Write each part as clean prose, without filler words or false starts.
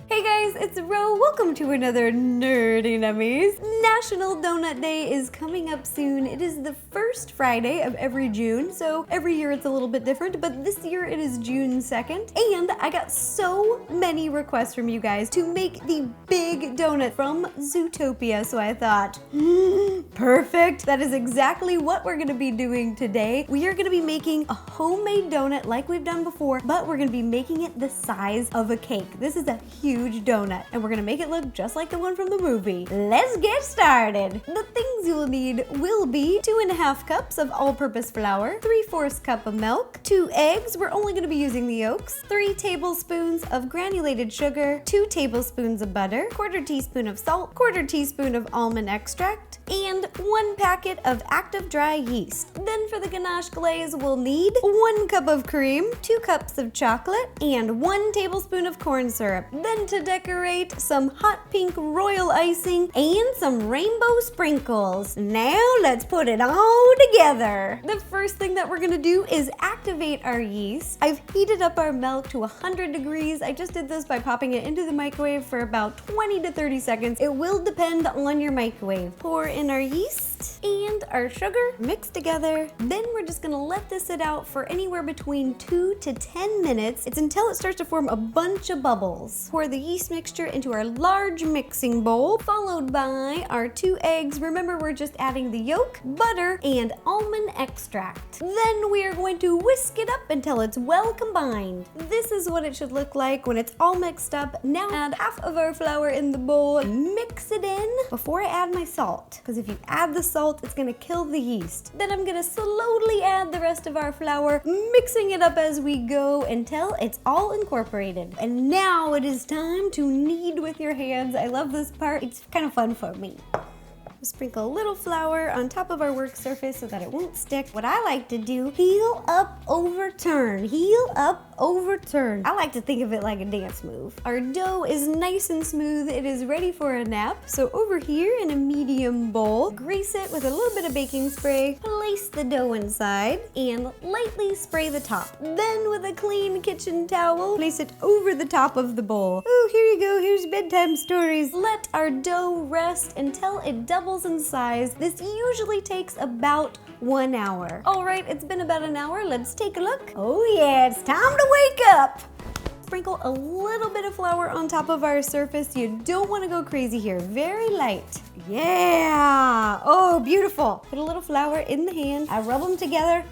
Hey guys, it's Ro. Welcome to another Nerdy Nummies. National Donut Day is coming up soon. It is the first Friday of every June, so every year it's a little bit different, but this year it is June 2nd. And I got so many requests from you guys to make the big donut from Zootopia, so I thought, perfect. That is exactly what we're gonna be doing today. We are gonna be making a homemade donut like we've done before, but we're gonna be making it the size of a cake. This is a huge donut, and we're gonna make it look just like the one from the movie. Let's get started. The things you'll need will be 2½ cups of all-purpose flour, 3/4 cup of milk, 2 eggs, we're only gonna be using the yolks, 3 tablespoons of granulated sugar, 2 tablespoons of butter, 1/4 teaspoon of salt, 1/4 teaspoon of almond extract, and 1 packet of active dry yeast. Then for the ganache glaze, we'll need 1 cup of cream, 2 cups of chocolate, and 1 tablespoon of corn syrup. Then to decorate, some hot pink royal icing and some rainbow sprinkles. Now let's put it all together. The first thing that we're gonna do is activate our yeast. I've heated up our milk to 100 degrees. I just did this by popping it into the microwave for about 20 to 30 seconds. It will depend on your microwave. Pour in our yeast and our sugar, mix together. Then we're just gonna let this sit out for anywhere between 2 to 10 minutes. It's until it starts to form a bunch of bubbles. Pour the yeast mixture into our large mixing bowl, followed by our 2 eggs. Remember, we're just adding the yolk, butter, and almond extract. Then we are going to whisk it up until it's well combined. This is what it should look like when it's all mixed up. Now add half of our flour in the bowl, mix it in before I add my salt, because if you add the salt, it's gonna kill the yeast. Then I'm gonna slowly add the rest of our flour, mixing it up as we go until it's all incorporated. And now it is time to knead with your hands. I love this part. It's kind of fun for me. Sprinkle a little flour on top of our work surface so that it won't stick. What I like to do, heel up, overturn, heel up, overturn. I like to think of it like a dance move. Our dough is nice and smooth. It is ready for a nap. So over here in a medium bowl, grease it with a little bit of baking spray, place the dough inside, and lightly spray the top. Then with a clean kitchen towel, place it over the top of the bowl. Oh, here you go, here's bedtime stories. Let our dough rest until it doubles in size. This usually takes about 1 hour. All right, it's been about an hour. Let's take a look. Oh yeah, it's time to wake up. Sprinkle a little bit of flour on top of our surface. You don't want to go crazy here. Very light. Yeah. Oh, beautiful. Put a little flour in the hand. I rub them together.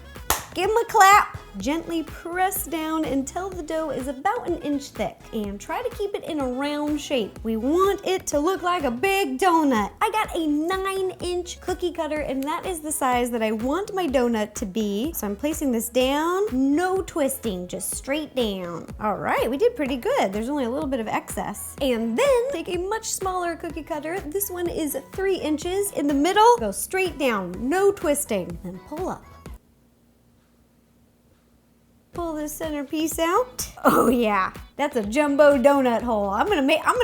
Give them a clap. Gently press down until the dough is about 1 inch thick, and try to keep it in a round shape. We want it to look like a big donut. I got a 9-inch cookie cutter, and that is the size that I want my donut to be. So I'm placing this down, no twisting, just straight down. All right, we did pretty good. There's only a little bit of excess. And then take a much smaller cookie cutter. This one is 3 inches. In the middle, go straight down, no twisting, and pull up. Pull this centerpiece out. Oh yeah, that's a jumbo donut hole. I'm gonna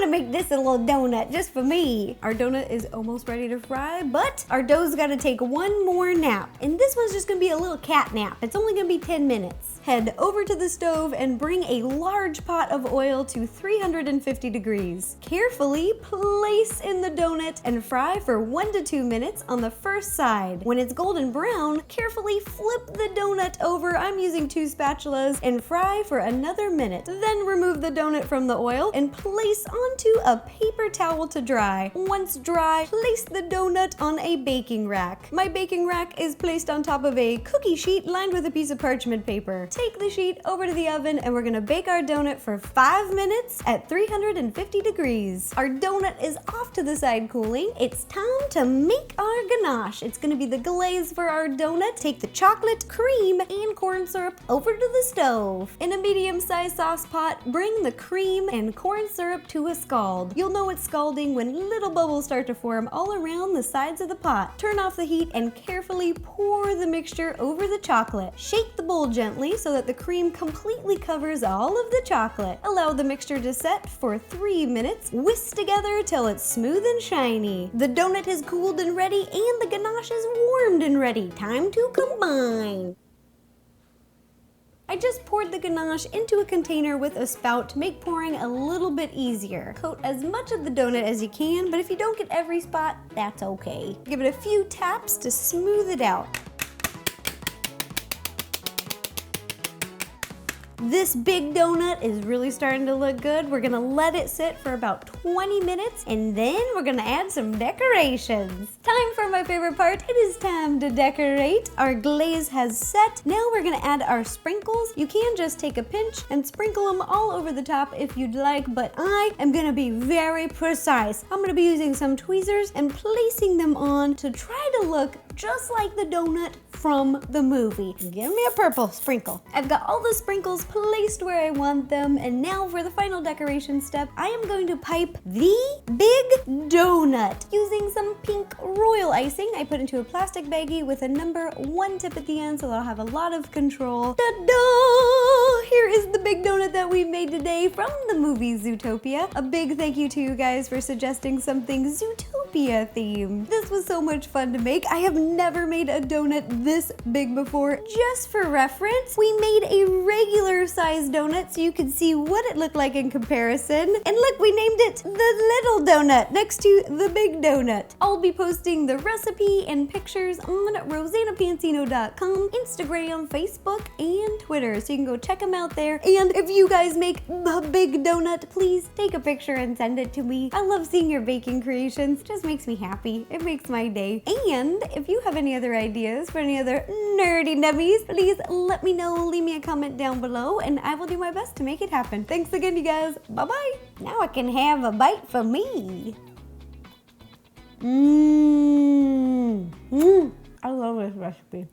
make this a little donut just for me. Our donut is almost ready to fry, but our dough's gotta take 1 more nap. And this one's just gonna be a little cat nap. It's only gonna be 10 minutes. Head over to the stove and bring a large pot of oil to 350 degrees. Carefully place in the donut and fry for 1 to 2 minutes on the first side. When it's golden brown, carefully flip the donut over. I'm using 2 spatulas, and fry for another minute. Then remove the donut from the oil and place onto a paper towel to dry. Once dry, place the donut on a baking rack. My baking rack is placed on top of a cookie sheet lined with a piece of parchment paper. Take the sheet over to the oven, and we're gonna bake our donut for 5 minutes at 350 degrees. Our donut is off to the side cooling. It's time to make our ganache. It's gonna be the glaze for our donut. Take the chocolate, cream, and corn syrup over to the stove. In a medium-sized sauce pot, bring the cream and corn syrup to a scald. You'll know it's scalding when little bubbles start to form all around the sides of the pot. Turn off the heat and carefully pour the mixture over the chocolate. Shake the bowl gently so that the cream completely covers all of the chocolate. Allow the mixture to set for 3 minutes. Whisk together till it's smooth and shiny. The donut has cooled and ready, and the ganache is warmed and ready. Time to combine. I just poured the ganache into a container with a spout to make pouring a little bit easier. Coat as much of the donut as you can, but if you don't get every spot, that's okay. Give it a few taps to smooth it out. This big donut is really starting to look good. We're gonna let it sit for about 20 minutes and then we're gonna add some decorations. Time for my favorite part. It is time to decorate. Our glaze has set. Now we're gonna add our sprinkles. You can just take a pinch and sprinkle them all over the top if you'd like, but I am gonna be very precise. I'm gonna be using some tweezers and placing them on to try to look just like the donut from the movie. Give me a purple sprinkle. I've got all the sprinkles placed where I want them, and now for the final decoration step, I am going to pipe the big donut using some pink royal icing. I put into a plastic baggie with a number 1 tip at the end so that I'll have a lot of control. Ta-da! Here is the big donut that we made today from the movie Zootopia. A big thank you to you guys for suggesting something Zootopia themed. This was so much fun to make. I have never made a donut this big before. Just for reference, we made a regular size donut so you could see what it looked like in comparison. And look, we named it the little donut next to the big donut. I'll be posting the recipe and pictures on rosanapansino.com, Instagram, Facebook, and Twitter, so you can go check them out there. And if you guys make the big donut, please take a picture and send it to me. I love seeing your baking creations. It just makes me happy. It makes my day. And if you have any other ideas for any other nerdy nummies, please let me know. Leave me a comment down below and I will do my best to make it happen. Thanks again, you guys. Bye-bye. Now I can have a bite for me. I love this recipe.